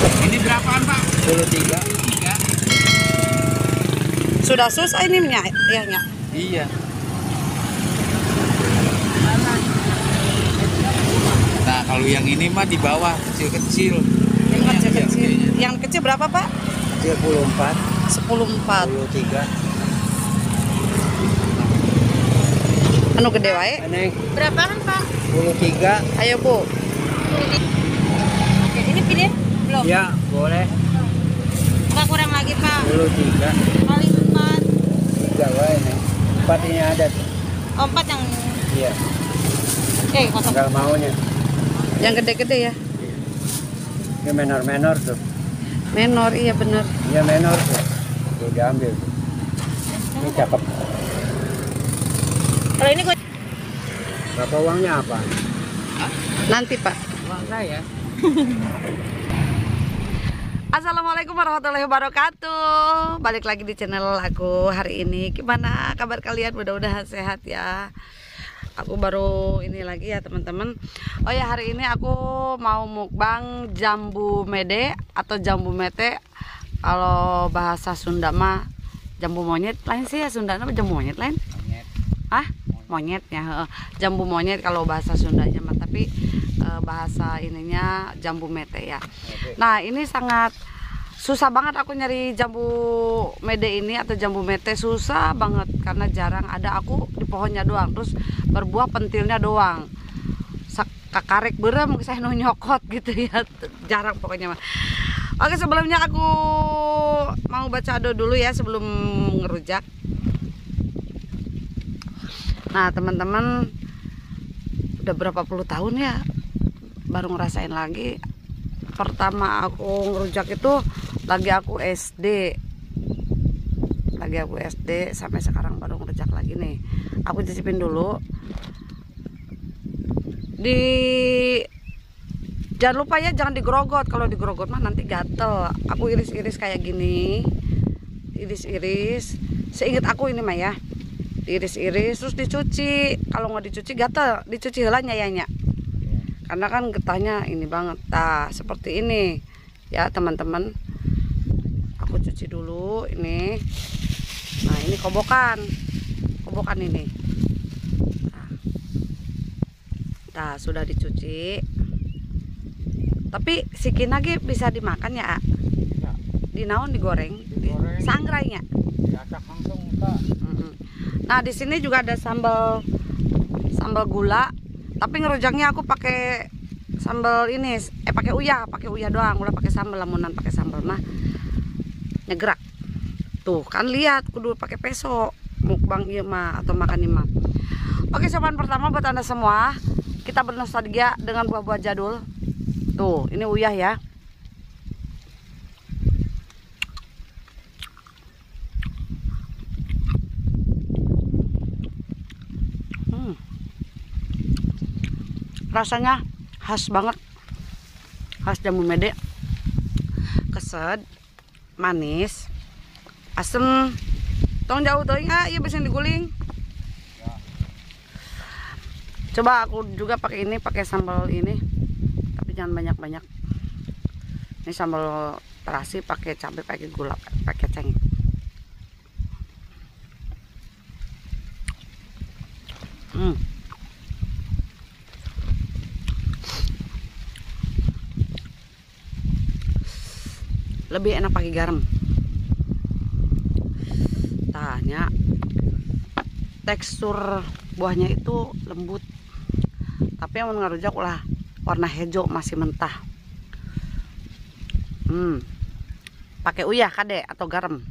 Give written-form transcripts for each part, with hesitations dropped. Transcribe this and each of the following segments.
Ini berapaan Pak? 23. 3. Sudah susah ini ya, ya. Iya. Nah kalau yang ini mah di bawah kecil-kecil. Yang Ini kecil-kecil. gedenya. Yang kecil berapa Pak? 34. 10.4. 23. Anu gede wae. Aneh. Berapaan Pak? 23. Ayo Bu. Oke, ini pilih belum? Ya, boleh. Nggak kurang lagi Pak. 23. Kali 4. 3 wae nih. 4 ini ada tuh. Oh, 4 yang Iya, kosong. enggak maunya. Yang gede-gede ya. Ini menor-menor tuh. Menor, iya bener. Iya menor tuh. Tuh diambil tuh. Ini cakep. Kalau ini gue Berapa uangnya apa? Nanti Pak. Uang saya. Assalamualaikum warahmatullahi wabarakatuh. Balik lagi di channel aku hari ini. Gimana kabar kalian? Mudah-mudahan sehat ya. Aku baru ini lagi ya teman-teman. Oh ya, hari ini aku mau mukbang jambu mede atau jambu mete. Kalau bahasa Sunda mah jambu monyet lain sih ya, Sunda apa jambu monyet lain? Monyet. Ah, monyet ya. Jambu monyet kalau bahasa Sundanya mah, tapi bahasa ininya jambu mete ya. Nah, ini sangat susah banget aku nyari jambu mede ini atau jambu mete, susah banget karena jarang ada. Aku di pohonnya doang, terus berbuah pentilnya doang. Kakarek berem saya nyokot gitu ya, jarang pokoknya mah. Oke, sebelumnya aku mau baca doa dulu ya sebelum ngerujak. Nah teman-teman, udah berapa puluh tahun ya baru ngerasain lagi. Pertama aku ngerujak itu lagi aku SD sampai sekarang baru ngerujak lagi nih. Aku cicipin dulu. Jangan lupa ya, jangan digerogot. Kalau digerogot mah nanti gatel. Aku iris-iris kayak gini, iris-iris. Seingat aku ini mah ya, diiris-iris terus dicuci. Kalau nggak dicuci gatel, dicuci heula nyayanya. Karena kan getahnya ini banget. Nah, seperti ini ya teman-teman. Aku cuci dulu ini. Nah, ini kobokan ini. Nah, sudah dicuci. Tapi sikin lagi bisa dimakan ya, dinaon digoreng, sangrainya. Diacak langsung Pak. Nah, di sini juga ada sambal gula. Tapi ngerujaknya aku pakai sambal ini, pakai uyah doang. Udah pakai sambal, lamunan pakai sambal mah nyegerak. Tuh kan lihat, kudu pakai peso mukbang ieu mah atau makan ieu mah. Oke, sopan pertama buat Anda semua, kita bernostalgia dengan buah-buah jadul. Tuh, ini uyah ya. Rasanya khas banget, khas jambu mede. Keset, manis, asem. Tong jauh tuh ya, iya bisa diguling. Coba aku juga pakai ini, pakai sambal ini, tapi jangan banyak-banyak. Ini sambal terasi, pakai cabai, pakai gula, pakai cengkeh. Lebih enak pakai garam. Tanya tekstur buahnya itu lembut, tapi yang ngarujak ulah warna hijau masih mentah. Pakai uyah kade atau garam.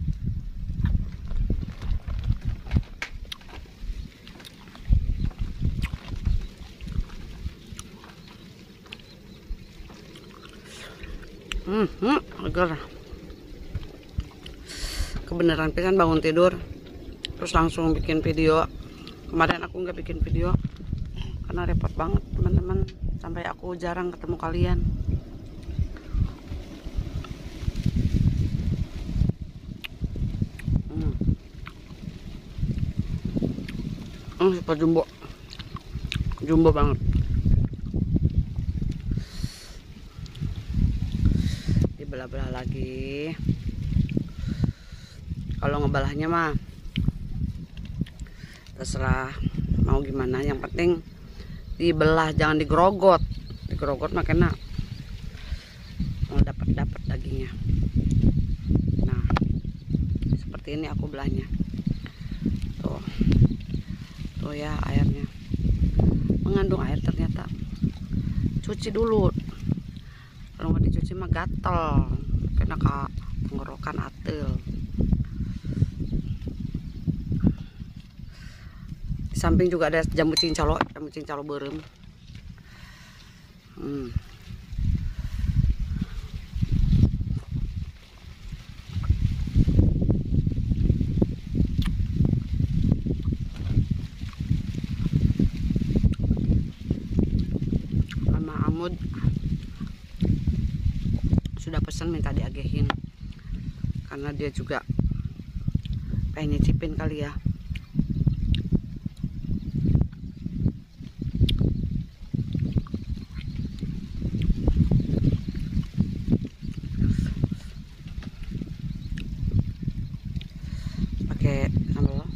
Agar kebenaran pisan bangun tidur terus langsung bikin video. Kemarin aku nggak bikin video karena repot banget teman-teman, sampai aku jarang ketemu kalian. Super jumbo banget. belah-belah lagi. Kalau ngebelahnya mah terserah mau gimana, yang penting dibelah, jangan digerogot. Digerogot mah kena, mau dapat dagingnya. Nah, seperti ini aku belahnya. Tuh ya airnya, mengandung air ternyata. Cuci dulu, kalau nggak dicuci mah gatel, kena ke tenggorokan atel. Di samping juga ada jambu cincalo berem. Mama Amud sudah pesan minta diagehin, karena dia juga pengen nyicipin kali ya. Pakai sambal.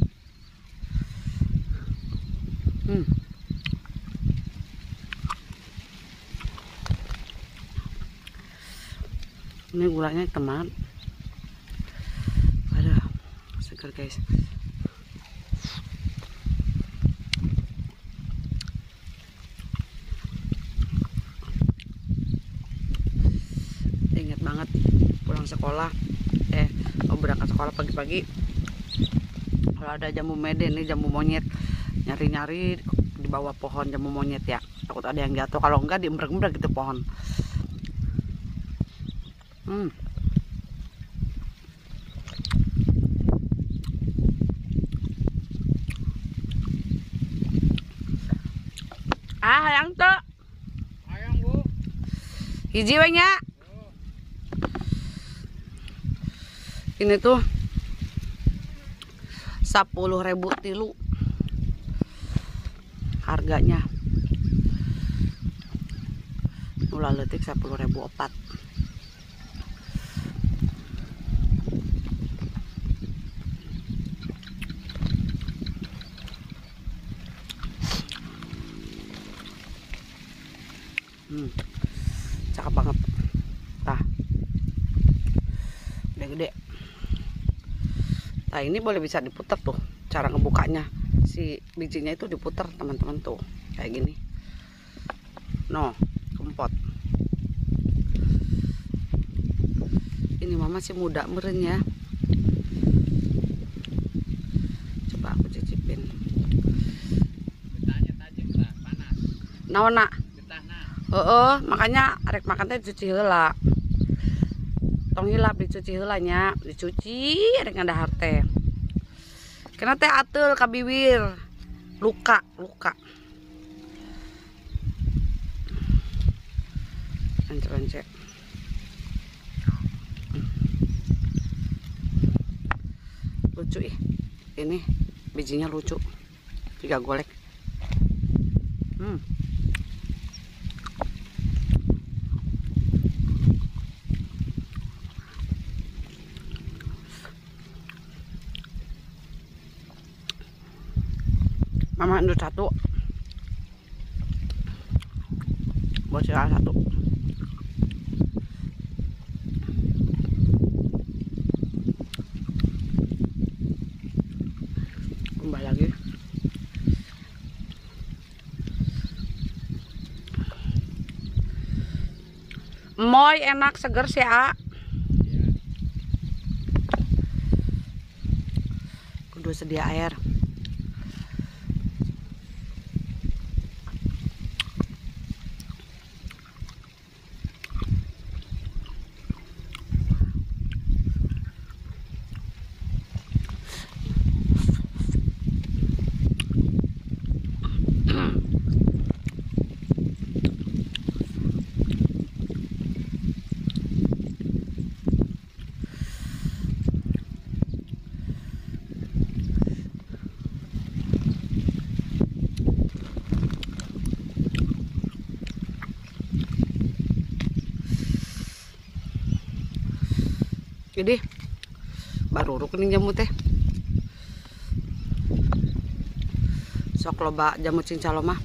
Ini gulanya teman. Ada segar guys. Ingat banget pulang sekolah, berangkat sekolah pagi-pagi, kalau ada jambu mede nih, jambu monyet, nyari-nyari di bawah pohon jambu monyet ya, takut ada yang jatuh, kalau enggak diembrek-embrek gitu pohon. Hayang tuh. Hayang Bu. Hiji we nya. Ini tuh 10.000 tilu harganya. Ulah leutik 10.000 opat. Cakep banget. Tah. Gede-gede. Nah, ini boleh bisa diputar tuh. Cara ngebukanya, si bijinya itu diputar teman-teman tuh. Kayak gini. No, kempot. Ini mama sih muda meren ya. Coba aku cicipin. Getahnya tajam lah, panas. Naona? Makanya arek makan teh dicuci heula. Tong hilap dicuci heula nya, dicuci arek ngandahar teh. Kena teh ateul ka bibir. Luka. Ance-ance. Lucu ih. Ini bijinya lucu. Tiga golek. Mama endut satu, buat segala satu. Tambah lagi. Moy enak seger sih A. Kudu sedia air. Jadi baru rukunin jamu teh. Sok loba jamu cincalo mah.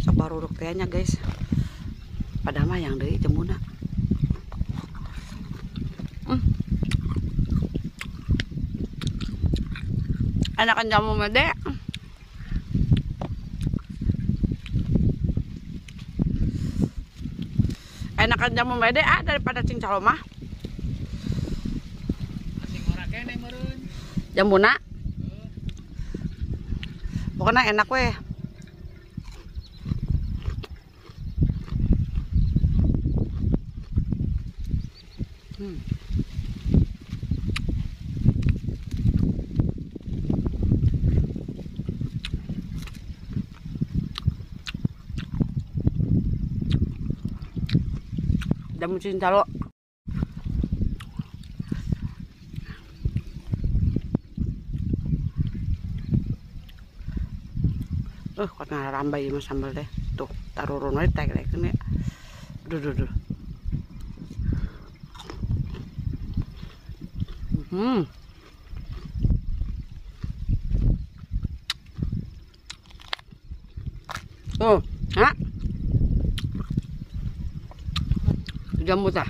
Sok baru ruk tehnya guys. Padahal mah yang deui jamuna. Enakan jamu mede. Enakan jamu mede daripada cincalo mah. Jambuna pokoknya enak weh. Jamu cincalo. Karena rambai mah sambal deh. Tuh, taruh rono teh kayak gini. Duh. Tuh, ha? Jambu tah.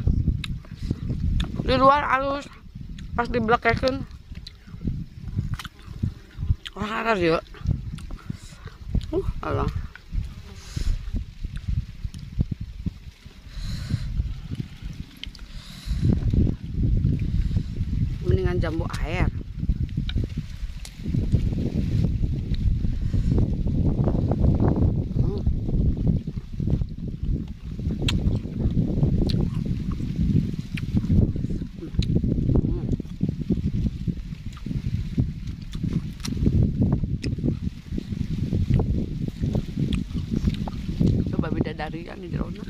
Di luar halus, pas dibelakangkeun. Wah, ada dia. Allah. Mendingan jambu air. Bidadari kan di jerona.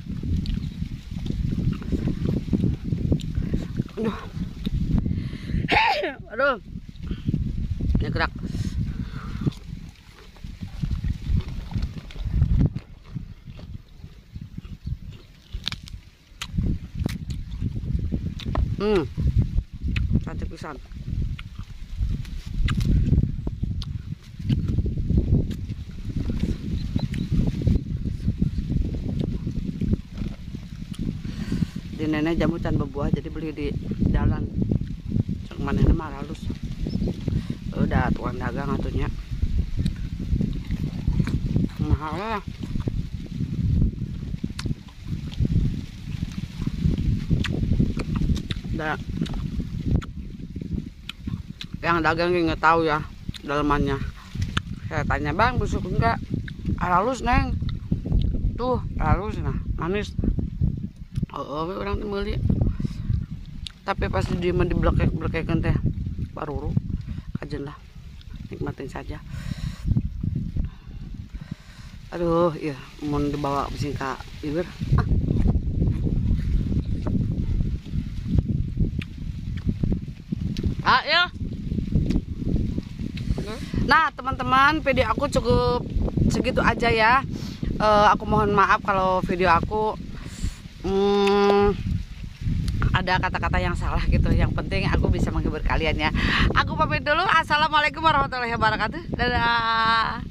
Aduh. Ngegerak. Cantik pisan. Di nenek jamu can berbuah jadi beli di jalan. Cuman ini mah halus. Udah tukang dagang atunya. Mahal lah. Udah. Yang dagang nggak tahu ya dalamannya. Saya tanya, "Bang, busuk enggak?" Halus, Neng. Tuh, halus nah, manis. Orang beli. Tapi pas di belakang teh baru kajen lah, nikmatin saja. Aduh, iya mau dibawa bising ka bibir. Ya. Nah teman-teman, video aku cukup segitu aja ya. Aku mohon maaf kalau video aku ada kata-kata yang salah gitu. Yang penting aku bisa menghibur kalian ya. Aku pamit dulu. Assalamualaikum warahmatullahi wabarakatuh. Dadah.